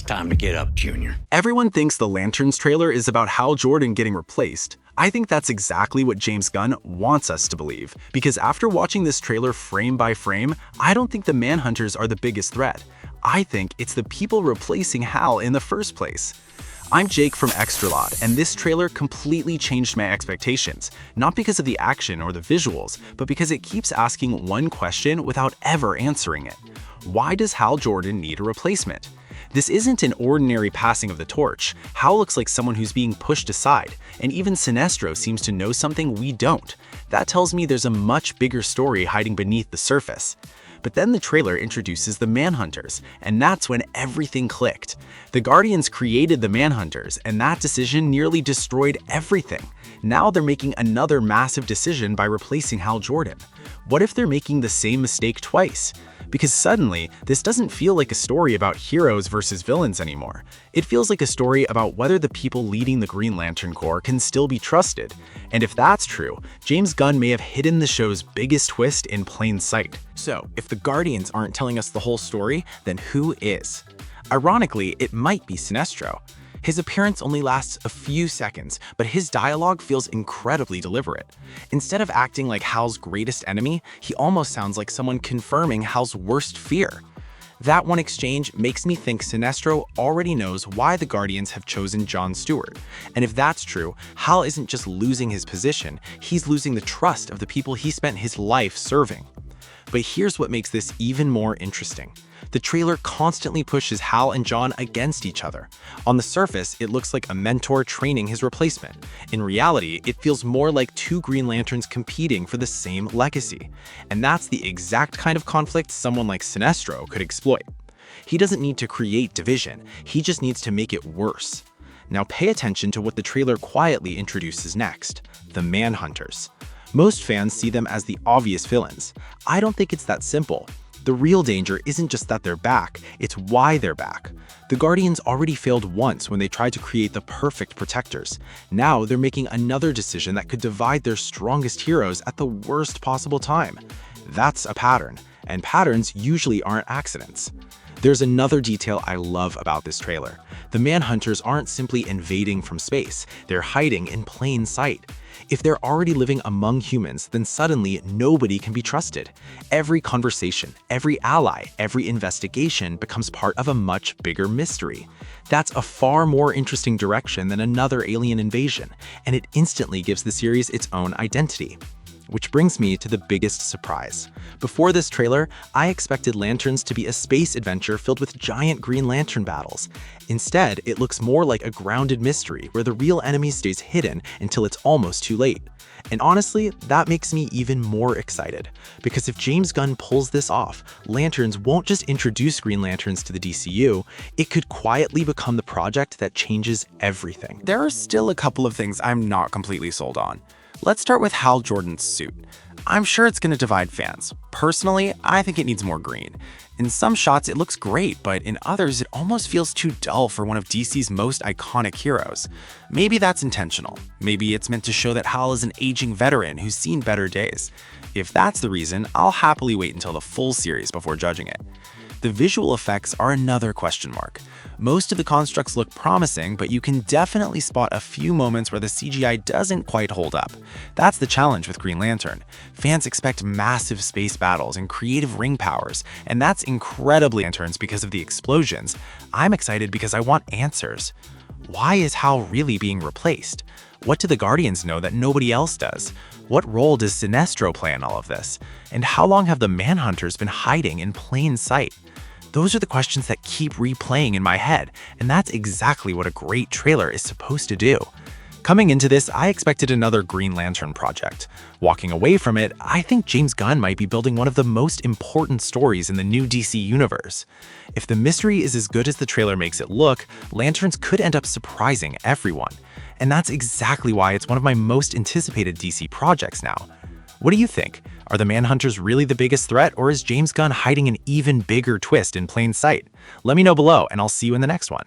time to get up, Junior. Everyone thinks the Lanterns trailer is about Hal Jordan getting replaced. I think that's exactly what James Gunn wants us to believe, because after watching this trailer frame by frame, I don't think the Manhunters are the biggest threat. I think it's the people replacing Hal in the first place. I'm Jake from Xtralad, and this trailer completely changed my expectations, not because of the action or the visuals, but because it keeps asking one question without ever answering it. Why does Hal Jordan need a replacement? This isn't an ordinary passing of the torch. Hal looks like someone who's being pushed aside, and even Sinestro seems to know something we don't. That tells me there's a much bigger story hiding beneath the surface. But then the trailer introduces the Manhunters, and that's when everything clicked. The Guardians created the Manhunters, and that decision nearly destroyed everything. Now they're making another massive decision by replacing Hal Jordan. What if they're making the same mistake twice? Because suddenly, this doesn't feel like a story about heroes versus villains anymore. It feels like a story about whether the people leading the Green Lantern Corps can still be trusted. And if that's true, James Gunn may have hidden the show's biggest twist in plain sight. So, if the Guardians aren't telling us the whole story, then who is? Ironically, it might be Sinestro. His appearance only lasts a few seconds, but his dialogue feels incredibly deliberate. Instead of acting like Hal's greatest enemy, he almost sounds like someone confirming Hal's worst fear. That one exchange makes me think Sinestro already knows why the Guardians have chosen John Stewart. And if that's true, Hal isn't just losing his position, he's losing the trust of the people he spent his life serving. But here's what makes this even more interesting. The trailer constantly pushes Hal and John against each other. On the surface, it looks like a mentor training his replacement. In reality, it feels more like two Green Lanterns competing for the same legacy. And that's the exact kind of conflict someone like Sinestro could exploit. He doesn't need to create division, he just needs to make it worse. Now pay attention to what the trailer quietly introduces next: the Manhunters. Most fans see them as the obvious villains. I don't think it's that simple. The real danger isn't just that they're back, it's why they're back. The Guardians already failed once when they tried to create the perfect protectors. Now they're making another decision that could divide their strongest heroes at the worst possible time. That's a pattern, and patterns usually aren't accidents. There's another detail I love about this trailer. The Manhunters aren't simply invading from space, they're hiding in plain sight. If they're already living among humans, then suddenly nobody can be trusted. Every conversation, every ally, every investigation becomes part of a much bigger mystery. That's a far more interesting direction than another alien invasion, and it instantly gives the series its own identity. Which brings me to the biggest surprise. Before this trailer, I expected Lanterns to be a space adventure filled with giant Green Lantern battles. Instead, it looks more like a grounded mystery where the real enemy stays hidden until it's almost too late. And honestly, that makes me even more excited. Because if James Gunn pulls this off, Lanterns won't just introduce Green Lanterns to the DCU, it could quietly become the project that changes everything. There are still a couple of things I'm not completely sold on. Let's start with Hal Jordan's suit. I'm sure it's going to divide fans. Personally, I think it needs more green. In some shots, it looks great, but in others, it almost feels too dull for one of DC's most iconic heroes. Maybe that's intentional. Maybe it's meant to show that Hal is an aging veteran who's seen better days. If that's the reason, I'll happily wait until the full series before judging it. The visual effects are another question mark. Most of the constructs look promising, but you can definitely spot a few moments where the CGI doesn't quite hold up. That's the challenge with Green Lantern. Fans expect massive space battles and creative ring powers, and that's incredibly Lanterns because of the explosions. I'm excited because I want answers. Why is Hal really being replaced? What do the Guardians know that nobody else does? What role does Sinestro play in all of this? And how long have the Manhunters been hiding in plain sight? Those are the questions that keep replaying in my head, and that's exactly what a great trailer is supposed to do. Coming into this, I expected another Green Lantern project. Walking away from it, I think James Gunn might be building one of the most important stories in the new DC universe. If the mystery is as good as the trailer makes it look, Lanterns could end up surprising everyone. And that's exactly why it's one of my most anticipated DC projects now. What do you think? Are the Manhunters really the biggest threat, or is James Gunn hiding an even bigger twist in plain sight? Let me know below, and I'll see you in the next one.